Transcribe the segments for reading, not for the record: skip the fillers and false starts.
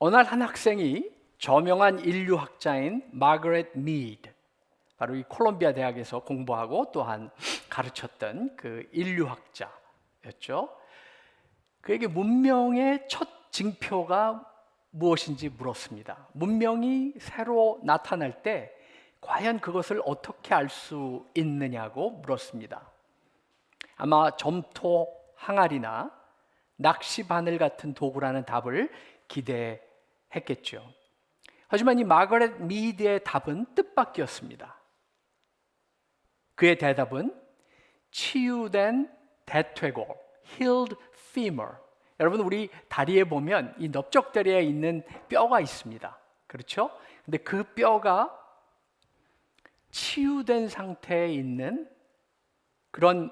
어느 날 한 학생이 저명한 인류학자인 마거렛 미드, 바로 이 콜롬비아 대학에서 공부하고 또한 가르쳤던 그 인류학자였죠. 그에게 문명의 첫 징표가 무엇인지 물었습니다. 문명이 새로 나타날 때 과연 그것을 어떻게 알 수 있느냐고 물었습니다. 아마 점토, 항아리나 낚시 바늘 같은 도구라는 답을 기대했겠죠. 하지만 이 마거렛 미드의 답은 뜻밖이었습니다. 그의 대답은 치유된 대퇴골, healed femur. 여러분, 우리 다리에 보면 이 넓적다리에 있는 뼈가 있습니다. 그렇죠? 근데 그 뼈가 치유된 상태에 있는 그런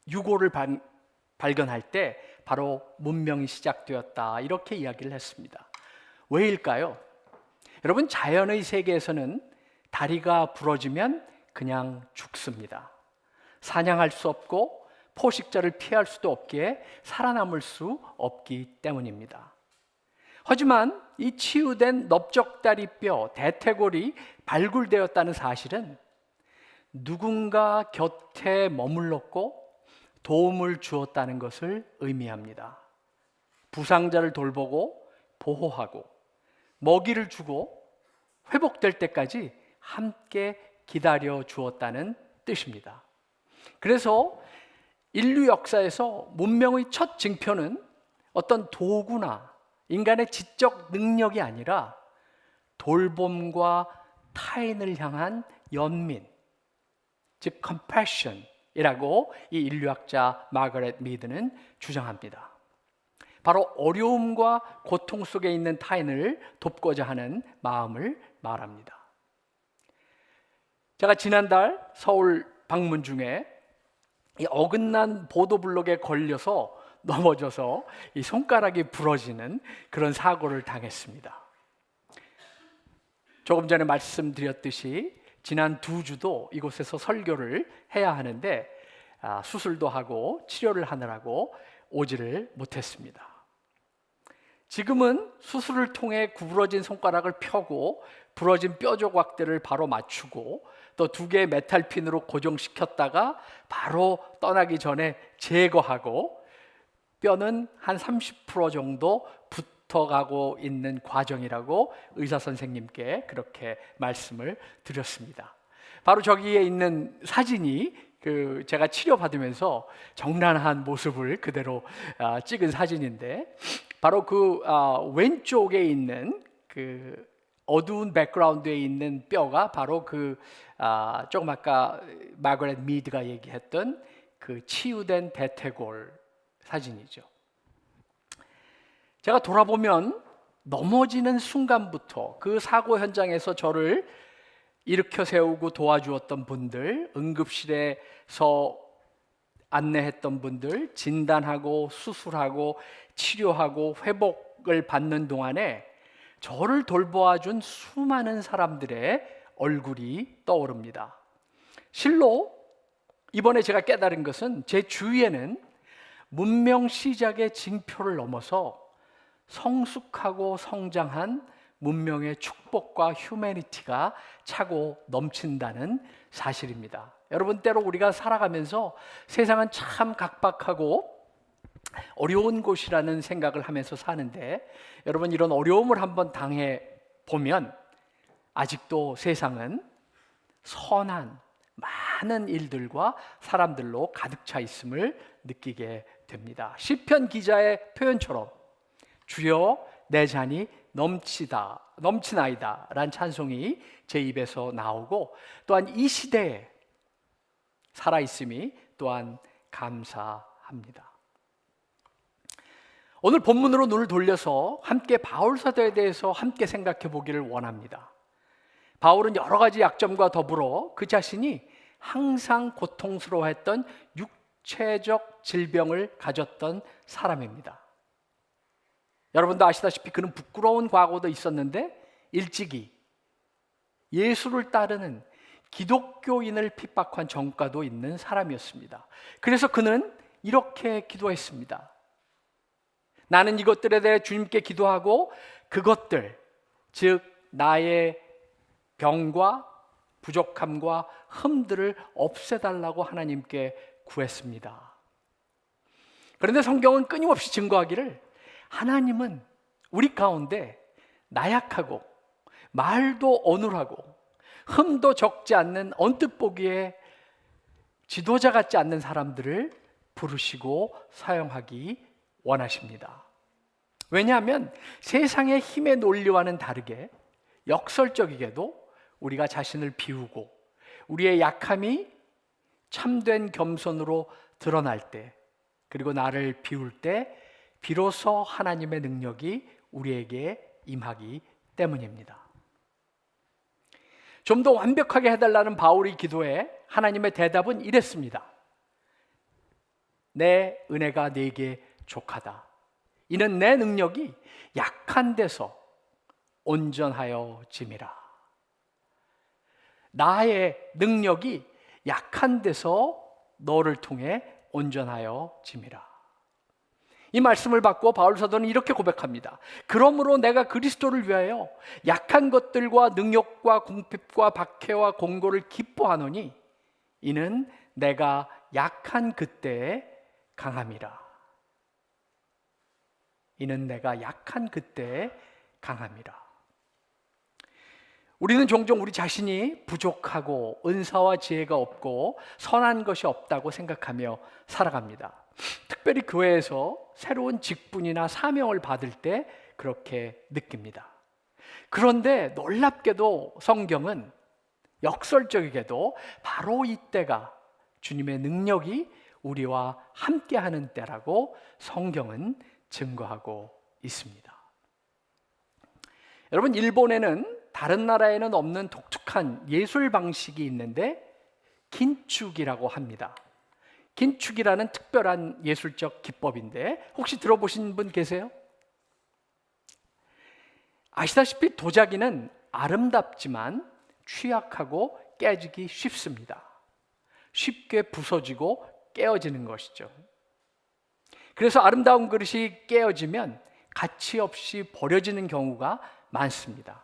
유골을 발견할 때 바로 문명이 시작되었다, 이렇게 이야기를 했습니다. 왜일까요? 여러분, 자연의 세계에서는 다리가 부러지면 그냥 죽습니다. 사냥할 수 없고 포식자를 피할 수도 없기에 살아남을 수 없기 때문입니다. 하지만 이 치유된 넓적다리뼈, 대퇴골이 발굴되었다는 사실은 누군가 곁에 머물렀고 도움을 주었다는 것을 의미합니다. 부상자를 돌보고 보호하고 먹이를 주고 회복될 때까지 함께 기다려 주었다는 뜻입니다. 그래서 인류 역사에서 문명의 첫 징표는 어떤 도구나 인간의 지적 능력이 아니라 돌봄과 타인을 향한 연민, 즉 compassion이라고 이 인류학자 마거렛 미드는 주장합니다. 바로 어려움과 고통 속에 있는 타인을 돕고자 하는 마음을 말합니다. 제가 지난달 서울 방문 중에 이 어긋난 보도블록에 걸려서 넘어져서 이 손가락이 부러지는 그런 사고를 당했습니다. 조금 전에 말씀드렸듯이 지난 2주도 이곳에서 설교를 해야 하는데 수술도 하고 치료를 하느라고 오지를 못했습니다. 지금은 수술을 통해 구부러진 손가락을 펴고 부러진 뼈 조각들을 바로 맞추고 또 2개의 메탈핀으로 고정시켰다가 바로 떠나기 전에 제거하고 뼈는 한 30% 정도 붙어가고 있는 과정이라고 의사 선생님께 그렇게 말씀을 드렸습니다. 바로 저기에 있는 사진이 제가 치료받으면서 정난한 모습을 그대로 찍은 사진인데, 바로 왼쪽에 있는 어두운 백그라운드에 있는 뼈가 바로 조금 아까 마거렛 미드가 얘기했던 치유된 대퇴골 사진이죠. 제가 돌아보면 넘어지는 순간부터 그 사고 현장에서 저를 일으켜 세우고 도와주었던 분들, 응급실에서 안내했던 분들, 진단하고 수술하고 치료하고 회복을 받는 동안에 저를 돌보아준 수많은 사람들의 얼굴이 떠오릅니다. 실로 이번에 제가 깨달은 것은 제 주위에는 문명 시작의 징표를 넘어서 성숙하고 성장한 문명의 축복과 휴머니티가 차고 넘친다는 사실입니다. 여러분, 때로 우리가 살아가면서 세상은 참 각박하고 어려운 곳이라는 생각을 하면서 사는데, 여러분, 이런 어려움을 한번 당해 보면 아직도 세상은 선한 많은 일들과 사람들로 가득 차 있음을 느끼게 됩니다. 시편 기자의 표현처럼 주여 내 잔이 넘치나이다 라는 찬송이 제 입에서 나오고, 또한 이 시대에 살아있음이 또한 감사합니다. 오늘 본문으로 눈을 돌려서 함께 바울 사도에 대해서 함께 생각해 보기를 원합니다. 바울은 여러 가지 약점과 더불어 그 자신이 항상 고통스러워했던 육체적 질병을 가졌던 사람입니다. 여러분도 아시다시피 그는 부끄러운 과거도 있었는데 일찍이 예수를 따르는 기독교인을 핍박한 전과도 있는 사람이었습니다. 그래서 그는 이렇게 기도했습니다. 나는 이것들에 대해 주님께 기도하고 그것들, 즉 나의 병과 부족함과 흠들을 없애달라고 하나님께 구했습니다. 그런데 성경은 끊임없이 증거하기를 하나님은 우리 가운데 나약하고 말도 어눌하고 흠도 적지 않는 언뜻 보기에 지도자 같지 않는 사람들을 부르시고 사용하기 원하십니다. 왜냐하면 세상의 힘의 논리와는 다르게 역설적이게도 우리가 자신을 비우고 우리의 약함이 참된 겸손으로 드러날 때, 그리고 나를 비울 때 비로소 하나님의 능력이 우리에게 임하기 때문입니다. 좀 더 완벽하게 해달라는 바울의 기도에 하나님의 대답은 이랬습니다. 내 은혜가 네게 족하다. 이는 내 능력이 약한 데서 온전하여 짐이라. 나의 능력이 약한 데서 너를 통해 온전하여 짐이라. 이 말씀을 받고 바울 사도는 이렇게 고백합니다. 그러므로 내가 그리스도를 위하여 약한 것들과 능욕과 궁핍과 박해와 공고를 기뻐하노니 이는 내가 약한 그때에 강함이라. 이는 내가 약한 그때에 강함이라. 우리는 종종 우리 자신이 부족하고 은사와 지혜가 없고 선한 것이 없다고 생각하며 살아갑니다. 특별히 교회에서 새로운 직분이나 사명을 받을 때 그렇게 느낍니다. 그런데 놀랍게도 성경은 역설적이게도 바로 이때가 주님의 능력이 우리와 함께하는 때라고 성경은 증거하고 있습니다. 여러분, 일본에는 다른 나라에는 없는 독특한 예술 방식이 있는데 긴축이라고 합니다. 긴축이라는 특별한 예술적 기법인데 혹시 들어보신 분 계세요? 아시다시피 도자기는 아름답지만 취약하고 깨지기 쉽습니다. 쉽게 부서지고 깨어지는 것이죠. 그래서 아름다운 그릇이 깨어지면 가치 없이 버려지는 경우가 많습니다.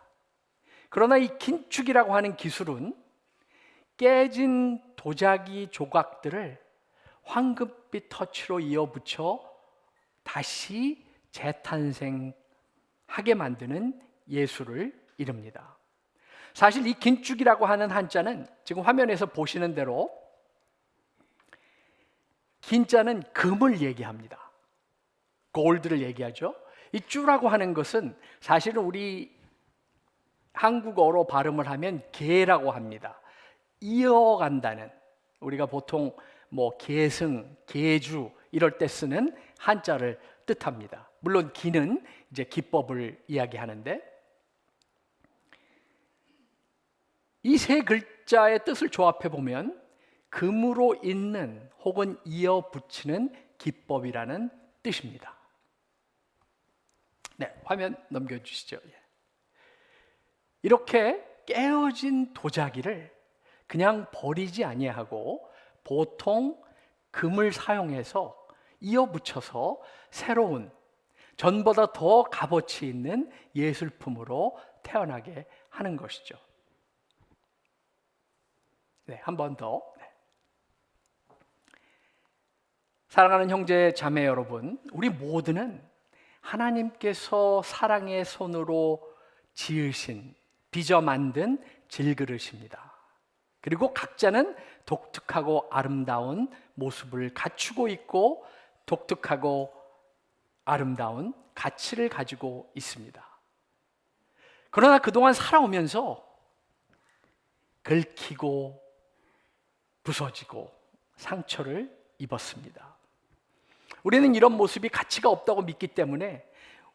그러나 이 긴축이라고 하는 기술은 깨진 도자기 조각들을 황금빛 터치로 이어붙여 다시 재탄생하게 만드는 예술을 이룹니다. 사실 이 긴축이라고 하는 한자는 지금 화면에서 보시는 대로 긴자는 금을 얘기합니다. 골드를 얘기하죠. 이 쭈라고 하는 것은 사실은 우리 한국어로 발음을 하면 개라고 합니다. 이어간다는, 우리가 보통 뭐 계승, 계주 이럴 때 쓰는 한자를 뜻합니다. 물론 기는 이제 기법을 이야기하는데 이 세 글자의 뜻을 조합해 보면 금으로 잇는 혹은 이어 붙이는 기법이라는 뜻입니다. 네, 화면 넘겨주시죠. 이렇게 깨어진 도자기를 그냥 버리지 아니하고 보통 금을 사용해서 이어붙여서 새로운, 전보다 더 값어치 있는 예술품으로 태어나게 하는 것이죠. 네, 한 번 더. 네. 사랑하는 형제 자매 여러분, 우리 모두는 하나님께서 사랑의 손으로 지으신, 빚어 만든 질그릇입니다. 그리고 각자는 독특하고 아름다운 모습을 갖추고 있고 독특하고 아름다운 가치를 가지고 있습니다. 그러나 그동안 살아오면서 긁히고 부서지고 상처를 입었습니다. 우리는 이런 모습이 가치가 없다고 믿기 때문에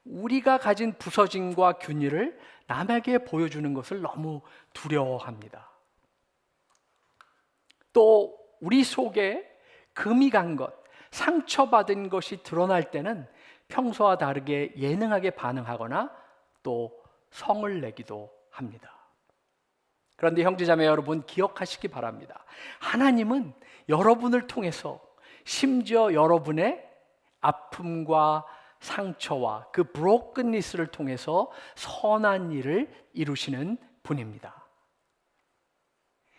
우리가 가진 부서짐과 균일을 남에게 보여주는 것을 너무 두려워합니다. 또 우리 속에 금이 간 것, 상처받은 것이 드러날 때는 평소와 다르게 예능하게 반응하거나 또 성을 내기도 합니다. 그런데 형제자매 여러분, 기억하시기 바랍니다. 하나님은 여러분을 통해서 심지어 여러분의 아픔과 상처와 그 브로큰니스를 통해서 선한 일을 이루시는 분입니다.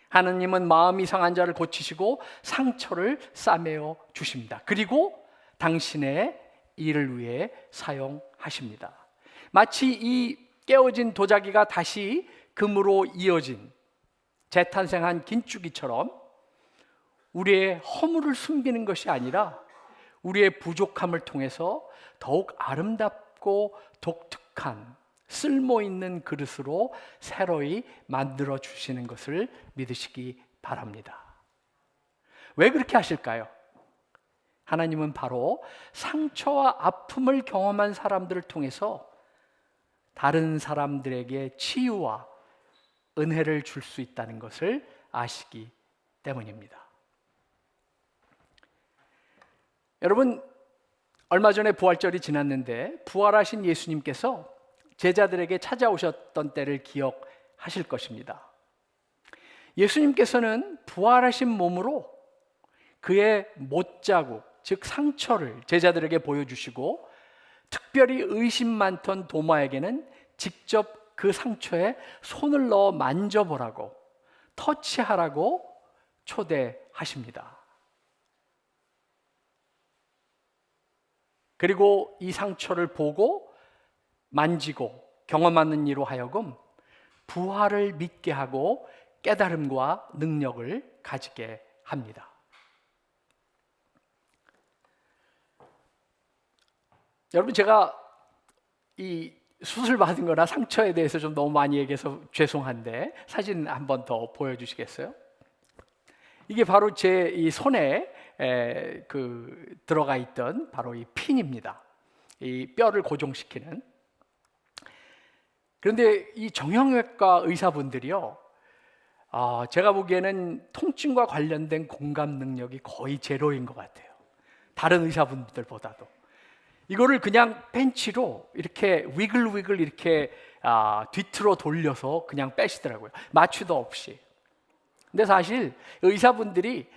하나님은 마음이 상한 자를 고치시고 상처를 싸매어 주십니다. 그리고 당신의 일을 위해 사용하십니다. 마치 이 깨어진 도자기가 다시 금으로 이어진 재탄생한 긴축이처럼 우리의 허물을 숨기는 것이 아니라 우리의 부족함을 통해서 더욱 아름답고 독특한 쓸모있는 그릇으로 새로이 만들어 주시는 것을 믿으시기 바랍니다. 왜 그렇게 하실까요? 하나님은 바로 상처와 아픔을 경험한 사람들을 통해서 다른 사람들에게 치유와 은혜를 줄 수 있다는 것을 아시기 때문입니다. 여러분, 얼마 전에 부활절이 지났는데 부활하신 예수님께서 제자들에게 찾아오셨던 때를 기억하실 것입니다. 예수님께서는 부활하신 몸으로 그의 못자국, 즉 상처를 제자들에게 보여주시고 특별히 의심 많던 도마에게는 직접 그 상처에 손을 넣어 만져보라고, 터치하라고 초대하십니다. 그리고 이 상처를 보고 만지고 경험하는 이로 하여금 부활을 믿게 하고 깨달음과 능력을 가지게 합니다. 여러분, 제가 이 수술 받은 거나 상처에 대해서 좀 너무 많이 얘기해서 죄송한데 사진 한 번 더 보여주시겠어요? 이게 바로 제 이 손에 들어가 있던 바로 이 핀입니다. 이 뼈를 고정시키는. 그런데 이 정형외과 의사분들이요, 제가 보기에는 통증과 관련된 공감 능력이 거의 제로인 것 같아요. 다른 의사분들보다도. 이거를 그냥 펜치로 이렇게 위글위글 이렇게 뒤틀어 돌려서 그냥 빼시더라고요. 마취도 없이. 근데 사실 의사분들이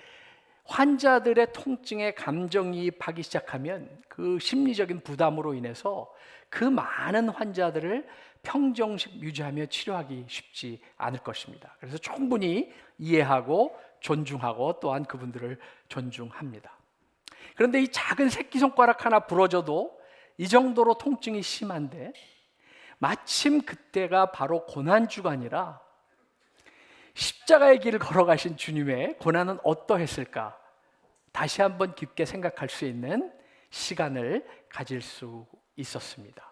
환자들의 통증에 감정이입하기 시작하면 그 심리적인 부담으로 인해서 그 많은 환자들을 평정식 유지하며 치료하기 쉽지 않을 것입니다. 그래서 충분히 이해하고 존중하고 또한 그분들을 존중합니다. 그런데 이 작은 새끼손가락 하나 부러져도 이 정도로 통증이 심한데 마침 그때가 바로 고난주간이라 십자가의 길을 걸어가신 주님의 고난은 어떠했을까? 다시 한번 깊게 생각할 수 있는 시간을 가질 수 있었습니다.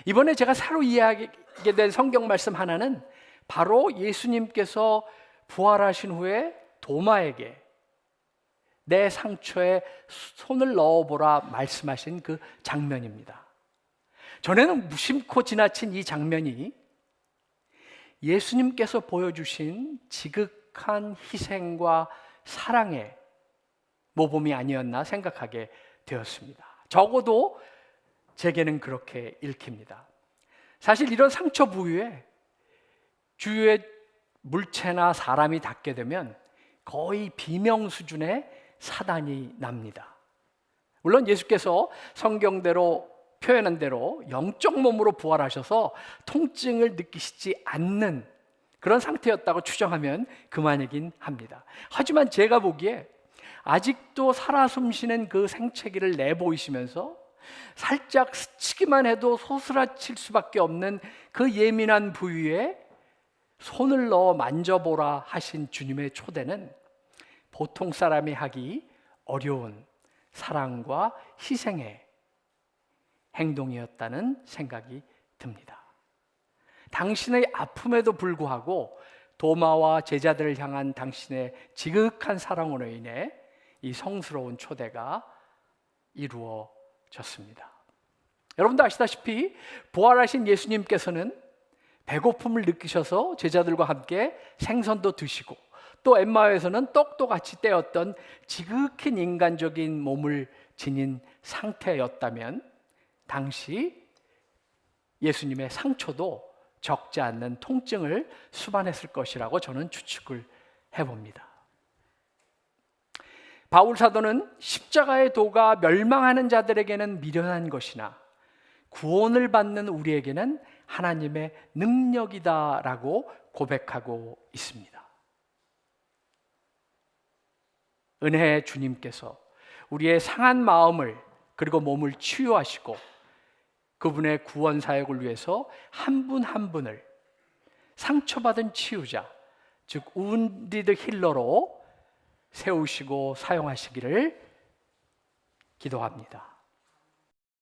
이번에 제가 새로 이해하게 된 성경 말씀 하나는 바로 예수님께서 부활하신 후에 도마에게 내 상처에 손을 넣어보라 말씀하신 그 장면입니다. 전에는 무심코 지나친 이 장면이 예수님께서 보여주신 지극한 희생과 사랑의 모범이 아니었나 생각하게 되었습니다. 적어도 제게는 그렇게 읽힙니다. 사실 이런 상처 부위에 주위에 물체나 사람이 닿게 되면 거의 비명 수준의 사단이 납니다. 물론 예수께서 성경대로 표현한 대로 영적 몸으로 부활하셔서 통증을 느끼시지 않는 그런 상태였다고 추정하면 그만이긴 합니다. 하지만 제가 보기에 아직도 살아 숨쉬는 그 생채기를 내보이시면서 살짝 스치기만 해도 소스라칠 수밖에 없는 그 예민한 부위에 손을 넣어 만져보라 하신 주님의 초대는 보통 사람이 하기 어려운 사랑과 희생의 행동이었다는 생각이 듭니다. 당신의 아픔에도 불구하고 도마와 제자들을 향한 당신의 지극한 사랑으로 인해 이 성스러운 초대가 이루어졌습니다. 여러분도 아시다시피 부활하신 예수님께서는 배고픔을 느끼셔서 제자들과 함께 생선도 드시고 또 엠마오에서는 떡도 같이 떼었던 지극히 인간적인 몸을 지닌 상태였다면 당시 예수님의 상처도 적지 않는 통증을 수반했을 것이라고 저는 추측을 해봅니다. 바울 사도는 십자가의 도가 멸망하는 자들에게는 미련한 것이나 구원을 받는 우리에게는 하나님의 능력이다라고 고백하고 있습니다. 은혜의 주님께서 우리의 상한 마음을 그리고 몸을 치유하시고 그분의 구원 사역을 위해서 한 분 한 분을 상처받은 치유자, 즉 wounded 힐러로 세우시고 사용하시기를 기도합니다.